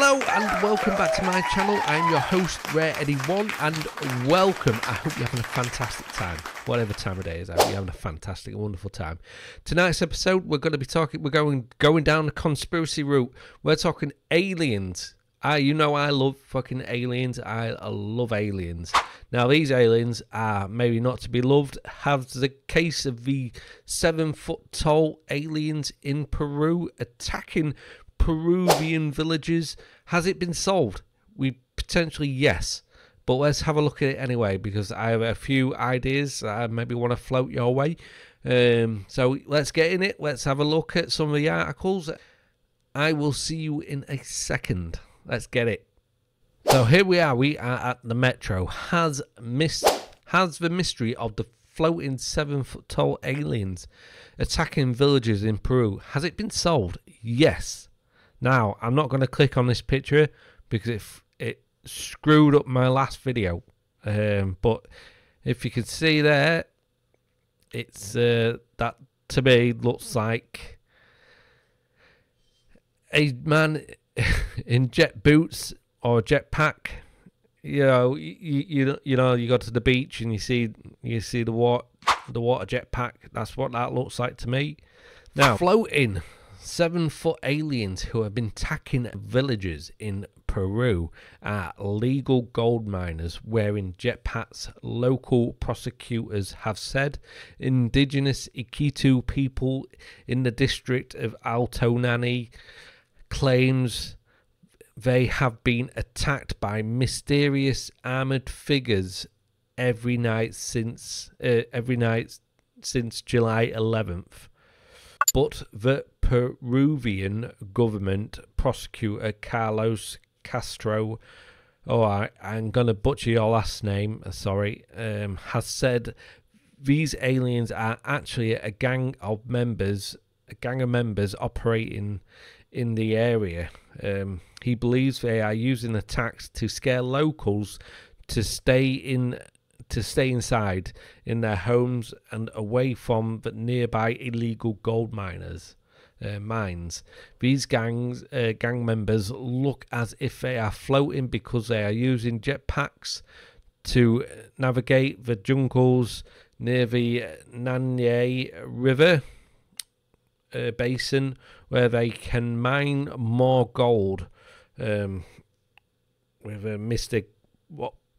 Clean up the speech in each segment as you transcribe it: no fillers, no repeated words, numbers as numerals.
Hello and welcome back to my channel. I'm your host Rare Eddie 1 and welcome. I hope you're having a fantastic time. Whatever time of day it is, I hope you're having a fantastic, wonderful time. Tonight's episode we're going to be talking, we're going down the conspiracy route. We're talking aliens. You know I love fucking aliens. I love aliens. Now these aliens are maybe not to be loved. Have the case of the 7-foot-tall aliens in Peru attacking Peruvian villages. Has it been solved? We potentially yes, but let's have a look at it anyway because I have a few ideas that I maybe want to float your way. So let's get in it. Let's have a look at some of the articles. I will see you in a second. Let's get it. So here we are. We are at the metro. Has the mystery of the floating 7-foot-tall aliens attacking villages in Peru, has it been solved? Yes. Now, I'm not going to click on this picture because it screwed up my last video. But if you can see there, it's that to me looks like a man in jet boots or jetpack. You know, you know, you go to the beach and you see the water jetpack. That's what that looks like to me. Now, floating 7-foot aliens who have been attacking villages in Peru are legal gold miners wearing jetpacks, local prosecutors have said. Indigenous Ikitu people in the district of Alto Nanay claims they have been attacked by mysterious armored figures every night since July 11th. But the Peruvian government prosecutor Carlos Castro, I'm going to butcher your last name, sorry, has said these aliens are actually a gang of members operating in the area. He believes they are using attacks to scare locals to stay inside in their homes and away from the nearby illegal gold mines. These gang members look as if they are floating because they are using jetpacks to navigate the jungles near the Nanay River basin, where they can mine more gold. With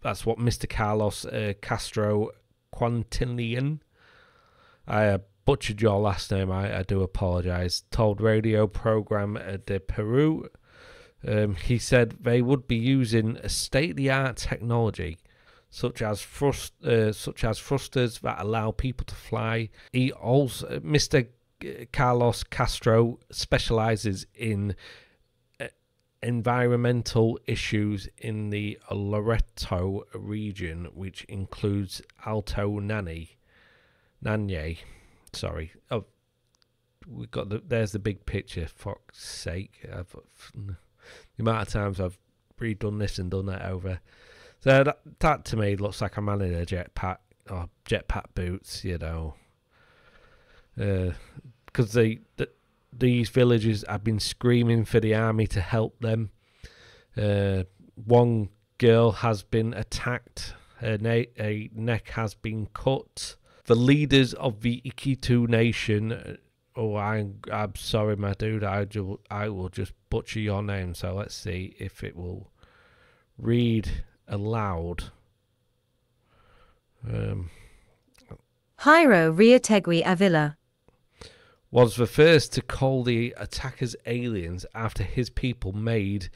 that's what Mr. Carlos Castro Quintilian, I butchered your last name, I do apologise, told radio program de Peru. He said they would be using state-of-the-art technology such as thrusters that allow people to fly. He also, Mr. Carlos Castro, specialises in environmental issues in the Loreto region, which includes Alto Nanay. Sorry. Oh, we got there's the big picture. Fuck's sake! The amount of times I've redone this and done that over. So that to me looks like a man in a jetpack or jetpack boots, you know. Because these villagers have been screaming for the army to help them. One girl has been attacked. Her neck has been cut. The leaders of the Ikitu nation. I'm sorry, my dude. I will just butcher your name. So let's see if it will read aloud. Jairo Riategui Avila was the first to call the attackers aliens after his people made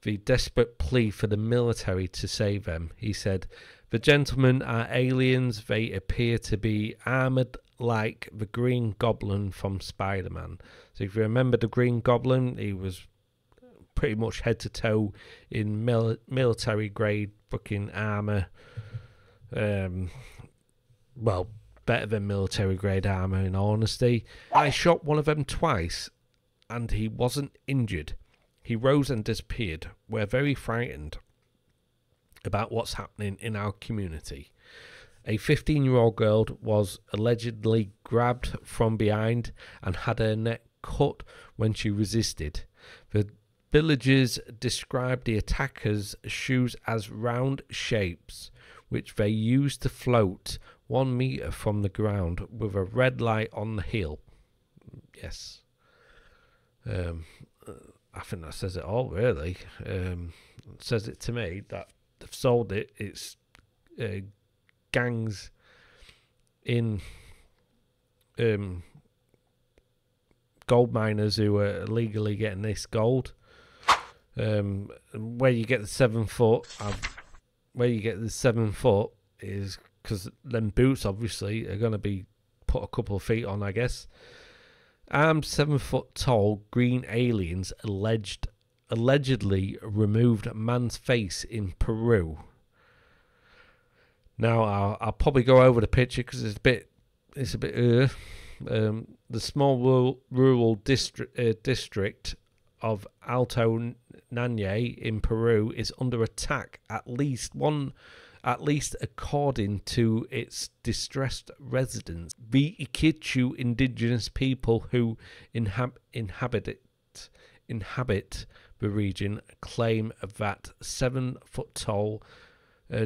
the desperate plea for the military to save them. He said, "The gentlemen are aliens. They appear to be armoured like the Green Goblin from Spider-Man." So if you remember the Green Goblin, he was pretty much head to toe in military grade fucking armour. Well, better than military grade armour in all honesty. I shot one of them twice and he wasn't injured. He rose and disappeared. We're very frightened about what's happening in our community. A 15-year-old girl was allegedly grabbed from behind and had her neck cut when she resisted. Villagers described the attackers' shoes as round shapes, which they used to float 1 meter from the ground with a red light on the heel. Yes. I think that says it all, really. It says it to me that they've sold it. It's gangs in gold miners who are illegally getting this gold. Where you get the 7 foot, is because them boots obviously are going to be put a couple of feet on, I guess. Armed 7-foot-tall green aliens allegedly removed a man's face in Peru. Now I'll probably go over the picture because it's a bit. The small rural district of Alto Nanay in Peru is under attack, at least according to its distressed residents. The Ikitu indigenous people who inhabit the region claim that 7-foot-tall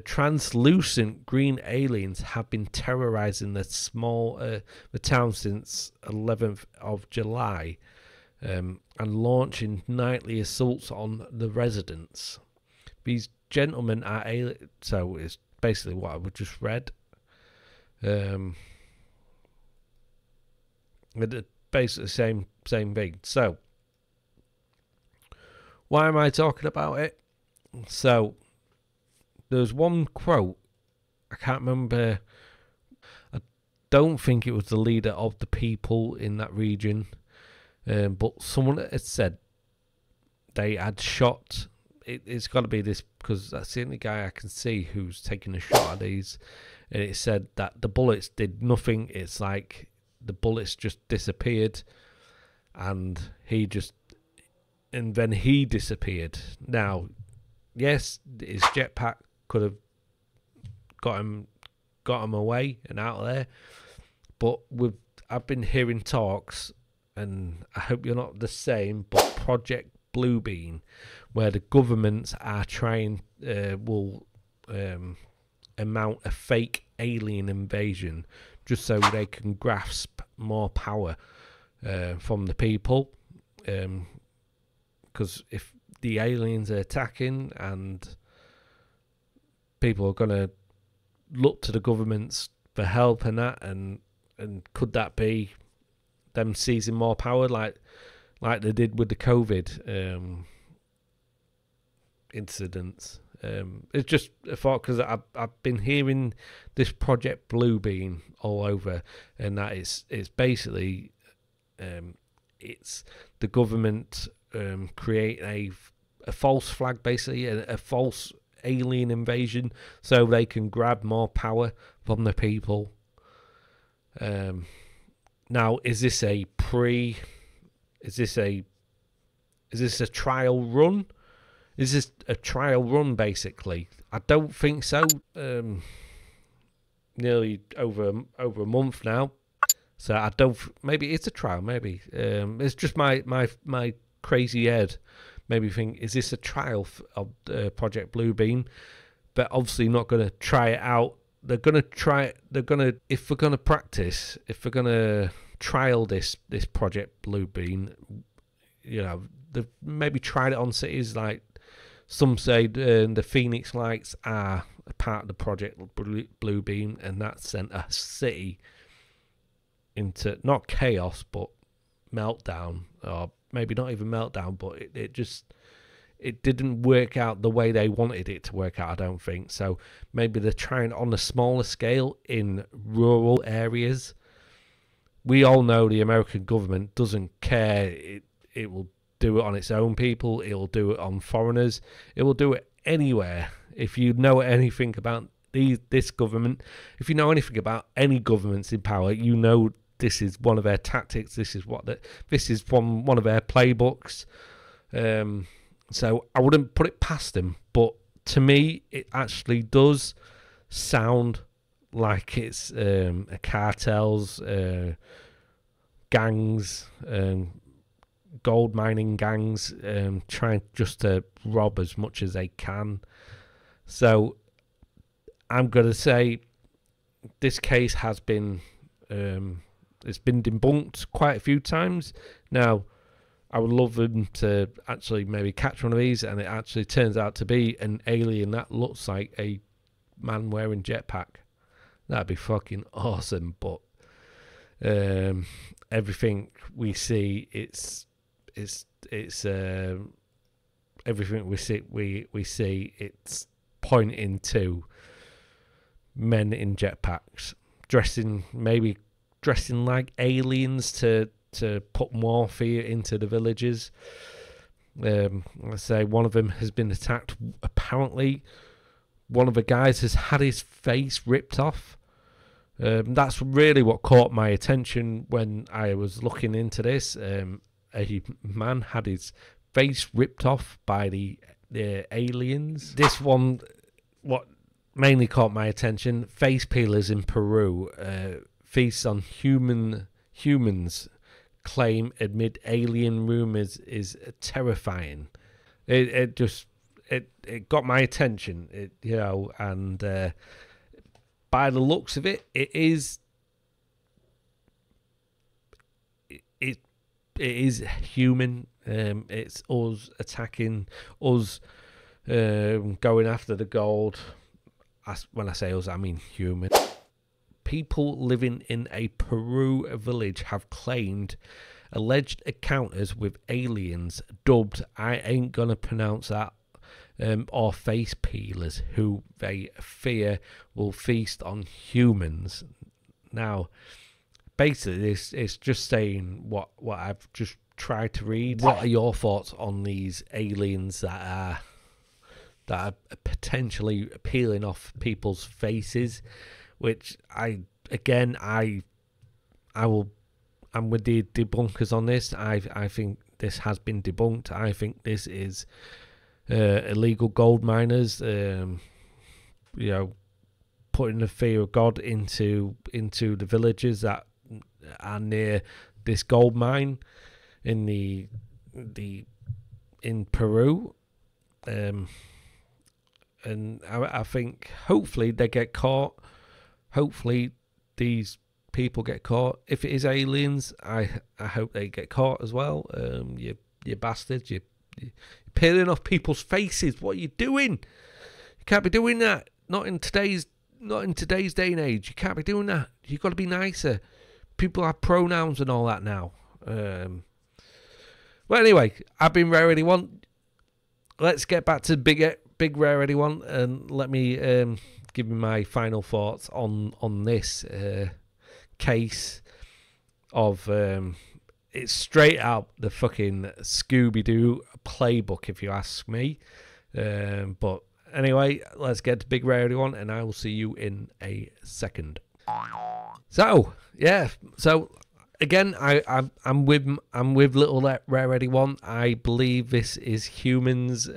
translucent green aliens have been terrorizing the town since 11th of July. And launching nightly assaults on the residents. These gentlemen are aliens, so it's basically what I just read. Basically same thing. So, why am I talking about it? So, there's one quote, I can't remember, I don't think it was the leader of the people in that region. But someone had said they had shot. It's got to be this because that's the only guy I can see who's taking a shot at these. And it said that the bullets did nothing. It's like the bullets just disappeared, and then he disappeared. Now, yes, his jetpack could have got him away and out of there. But I've been hearing talks. And I hope you're not the same, but Project Bluebeam, where the governments are trying, will mount a fake alien invasion just so they can grasp more power from the people. Because if the aliens are attacking and people are going to look to the governments for help and that, and could that be them seizing more power like they did with the COVID incidents? It's just a thought because I've been hearing this Project Bluebeam all over, and that it's basically it's the government create a false flag, basically a false alien invasion, so they can grab more power from the people. Now, is this a trial run? Is this a trial run, basically? I don't think so. Nearly over a month now. So I don't. Maybe it's a trial. Maybe it's just my crazy head. Maybe think, is this a trial of Project Bluebeam? But obviously not going to try it out. They're going to try it. If we're going to practice, if we're going to trial this Project Bluebeam, they've maybe tried it on cities like some say the Phoenix Lights are a part of the Project Bluebeam, and that sent a city into not chaos but meltdown, or maybe not even meltdown, but it didn't work out the way they wanted it to work out, I don't think. So maybe they're trying on a smaller scale in rural areas. We all know the American government doesn't care. It will do it on its own people. It will do it on foreigners. It will do it anywhere. If you know anything about this government, if you know anything about any governments in power, you know this is one of their tactics. This is from one of their playbooks. So I wouldn't put it past them, but to me, it actually does sound like it's cartels, gangs, gold mining gangs trying just to rob as much as they can. So I'm going to say this case has been it's been debunked quite a few times. Now, I would love them to actually maybe catch one of these and it actually turns out to be an alien that looks like a man wearing jetpack. That'd be fucking awesome. But everything we see, it's everything we see, it's pointing to men in jetpacks dressing like aliens to put more fear into the villages. Let's say one of them has been attacked. Apparently, one of the guys has had his face ripped off. That's really what caught my attention when I was looking into this. A man had his face ripped off by the aliens. This one, what mainly caught my attention, face peelers in Peru feast on humans claim amid alien rumors is terrifying. It got my attention, and by the looks of it, it is human. It's us attacking us, going after the gold. When I say us, I mean human. People living in a Peru village have claimed alleged encounters with aliens dubbed, I ain't gonna pronounce that, or face peelers, who they fear will feast on humans. Now, basically, it's just saying what I've just tried to read. What are your thoughts on these aliens that are potentially peeling off people's faces? Which I'm with the debunkers on this. I think this has been debunked. I think this is illegal gold miners, putting the fear of God into the villages that are near this gold mine in Peru. And I think hopefully they get caught. Hopefully these people get caught. If it is aliens, I hope they get caught as well. You bastards, you're peeling off people's faces. What are you doing? You can't be doing that. Not in today's day and age. You can't be doing that. You've got to be nicer. People have pronouns and all that now. Well, anyway, I've been Rarity One. Let's get back to big Rarity One, and let me give you my final thoughts on this case of it's straight out the fucking Scooby-Doo playbook, if you ask me. But anyway, let's get to big Rarity One, and I will see you in a second. So yeah, again, I'm with little Rarity One. I believe this is humans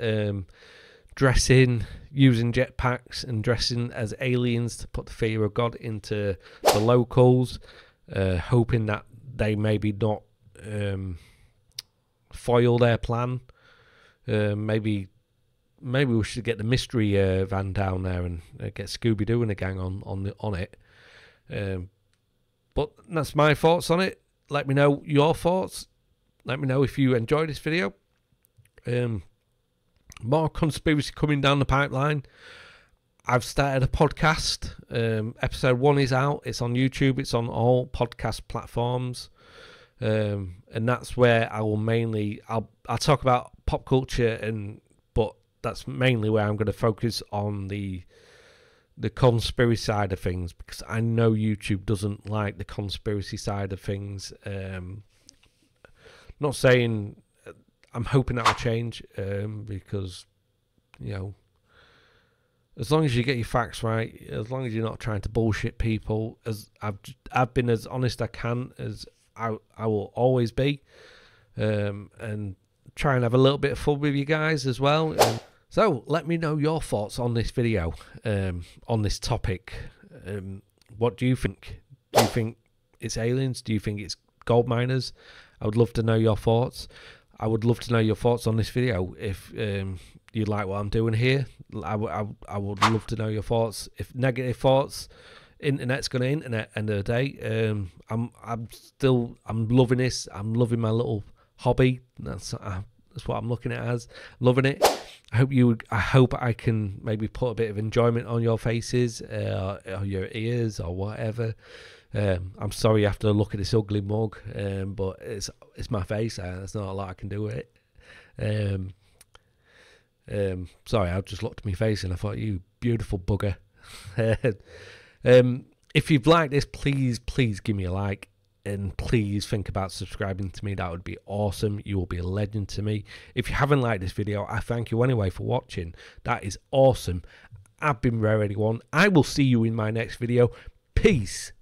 dressing, using jetpacks and dressing as aliens to put the fear of God into the locals, hoping that they maybe not foil their plan. Maybe we should get the mystery van down there and get Scooby-Doo and a gang on it. But that's my thoughts on it. Let me know your thoughts. Let me know if you enjoyed this video. More conspiracy coming down the pipeline. I've started a podcast. Episode 1 is out. It's on YouTube. It's on all podcast platforms. And that's where I will mainly I'll talk about pop culture, but that's mainly where I'm going to focus on the conspiracy side of things, because I know YouTube doesn't like the conspiracy side of things. Not saying, I'm hoping that'll change, because, as long as you get your facts right, as long as you're not trying to bullshit people, as I've been as honest I can, as I will always be, and try and have a little bit of fun with you guys as well. So let me know your thoughts on this video, on this topic. What do you think? Do you think it's aliens? Do you think it's gold miners. I would love to know your thoughts. I would love to know your thoughts on this video. If you like what I'm doing here, I would love to know your thoughts. If negative thoughts, internet's gonna internet. End of the day, I'm loving this. I'm loving my little hobby. That's what I'm looking at as. Loving it. I hope I can maybe put a bit of enjoyment on your faces, or your ears, or whatever. I'm sorry you have to look at this ugly mug, but it's my face. There's not a lot I can do with it. Sorry, I just looked at my face and I thought, you beautiful bugger. If you've liked this, please give me a like, and please think about subscribing to me. That would be awesome. You will be a legend to me. If you haven't liked this video, I thank you anyway for watching. That is awesome. I've been Rare Eddie One. I will see you in my next video. Peace.